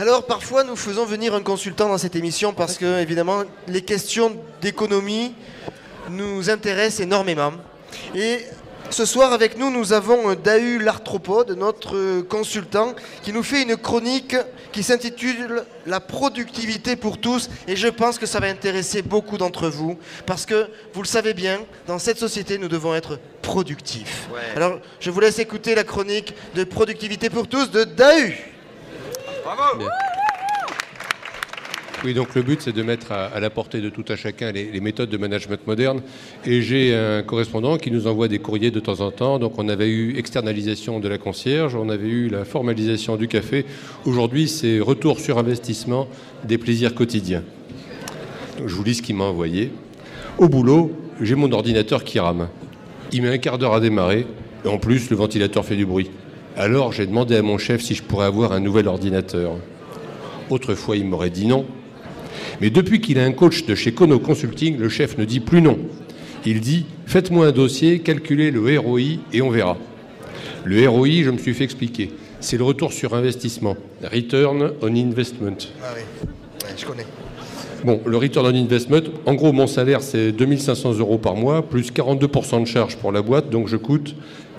Alors parfois nous faisons venir un consultant dans cette émission parce que évidemment les questions d'économie nous intéressent énormément. Et ce soir avec nous, nous avons Dahu l'Arthropode, notre consultant, qui nous fait une chronique qui s'intitule « La productivité pour tous ». Et je pense que ça va intéresser beaucoup d'entre vous, parce que, vous le savez bien, dans cette société, nous devons être productifs. Ouais. Alors, je vous laisse écouter la chronique de « Productivité pour tous » de Dahu. Bravo! Bien. Oui, donc le but, c'est de mettre à la portée de tout un chacun les méthodes de management moderne. Et j'ai un correspondant qui nous envoie des courriers de temps en temps. Donc on avait eu externalisation de la concierge, on avait eu la formalisation du café. Aujourd'hui, c'est retour sur investissement des plaisirs quotidiens. Donc, je vous lis ce qu'il m'a envoyé. Au boulot, j'ai mon ordinateur qui rame. Il met un quart d'heure à démarrer. Et en plus, le ventilateur fait du bruit. Alors, j'ai demandé à mon chef si je pourrais avoir un nouvel ordinateur. Autrefois, il m'aurait dit non. Mais depuis qu'il a un coach de chez Kono Consulting, le chef ne dit plus non. Il dit « Faites-moi un dossier, calculez le ROI et on verra ». Le ROI, je me suis fait expliquer. C'est le retour sur investissement. Return on investment. Ah oui, ouais, je connais. Bon, le return on investment, en gros, mon salaire, c'est 2500 € par mois, plus 42% de charge pour la boîte, donc je coûte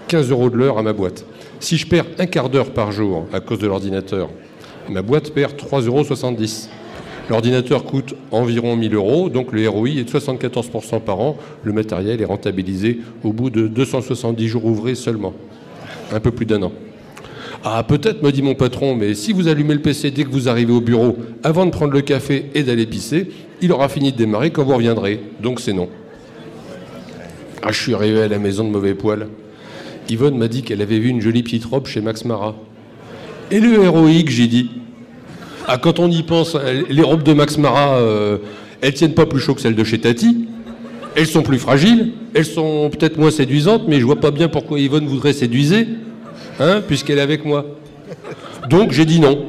15 € de l'heure à ma boîte. Si je perds un quart d'heure par jour à cause de l'ordinateur, ma boîte perd 3,70 €. L'ordinateur coûte environ 1000 €, donc le ROI est de 74% par an. Le matériel est rentabilisé au bout de 270 jours ouvrés seulement. Un peu plus d'1 an. Ah, peut-être, me dit mon patron, mais si vous allumez le PC dès que vous arrivez au bureau, avant de prendre le café et d'aller pisser, il aura fini de démarrer quand vous reviendrez. Donc c'est non. Ah, je suis arrivé à la maison de mauvais poil. Yvonne m'a dit qu'elle avait vu une jolie petite robe chez Max Mara. Et le ROI que j'ai dit. Ah, quand on y pense, les robes de Max Mara, elles tiennent pas plus chaud que celles de chez Tati. Elles sont plus fragiles, elles sont peut-être moins séduisantes, mais je vois pas bien pourquoi Yvonne voudrait séduiser, hein, puisqu'elle est avec moi. Donc j'ai dit non,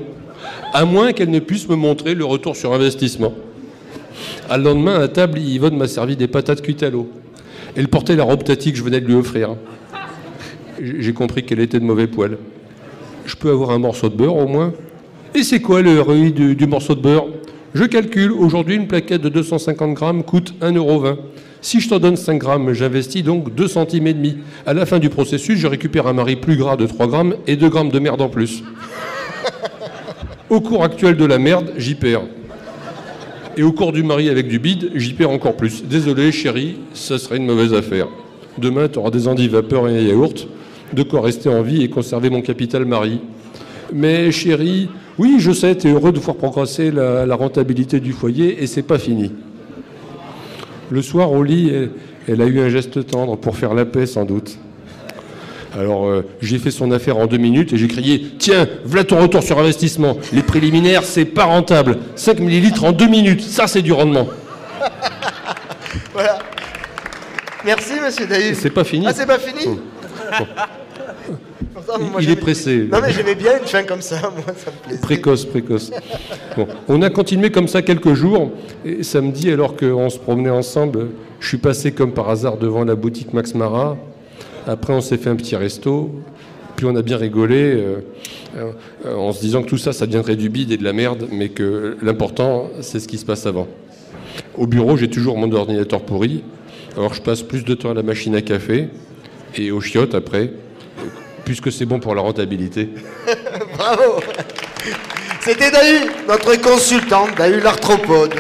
à moins qu'elle ne puisse me montrer le retour sur investissement. À le lendemain, à table, Yvonne m'a servi des patates cuites à l'eau. Elle portait la robe Tati que je venais de lui offrir. J'ai compris qu'elle était de mauvais poil. Je peux avoir un morceau de beurre au moins ? Et c'est quoi le ROI du morceau de beurre? Je calcule, aujourd'hui une plaquette de 250 grammes coûte 1,20 €. Si je t'en donne 5 grammes, j'investis donc 2,5 centimes. À la fin du processus, je récupère un mari plus gras de 3 grammes et 2 grammes de merde en plus. Au cours actuel de la merde, j'y perds. Et au cours du mari avec du bide, j'y perds encore plus. Désolé chérie, ça serait une mauvaise affaire. Demain, tu auras des endives vapeur et un yaourt, de quoi rester en vie et conserver mon capital mari. Mais chérie, oui, je sais, tu es heureux de voir progresser la rentabilité du foyer et c'est pas fini. Le soir, au lit, elle a eu un geste tendre pour faire la paix, sans doute. Alors, j'ai fait son affaire en 2 minutes et j'ai crié « Tiens, voilà ton retour sur investissement. Les préliminaires, c'est pas rentable. 5 millilitres en 2 minutes, ça c'est du rendement. » Voilà. Merci, monsieur Dahu. C'est pas fini. Ah, c'est pas fini Bon. Moi, il est pressé. Non, mais j'aimais bien une fin comme ça, moi, ça me plaisait. Précoce. Bon, on a continué comme ça quelques jours. Et samedi, alors qu'on se promenait ensemble, je suis passé comme par hasard devant la boutique Max Mara. Après, on s'est fait un petit resto. Puis on a bien rigolé en se disant que tout ça, ça deviendrait du bide et de la merde, mais que l'important, c'est ce qui se passe avant. Au bureau, j'ai toujours mon ordinateur pourri. Alors je passe plus de temps à la machine à café et aux chiottes après, puisque c'est bon pour la rentabilité. Bravo. C'était Dahu, notre consultant, Dahu l'Arthropode.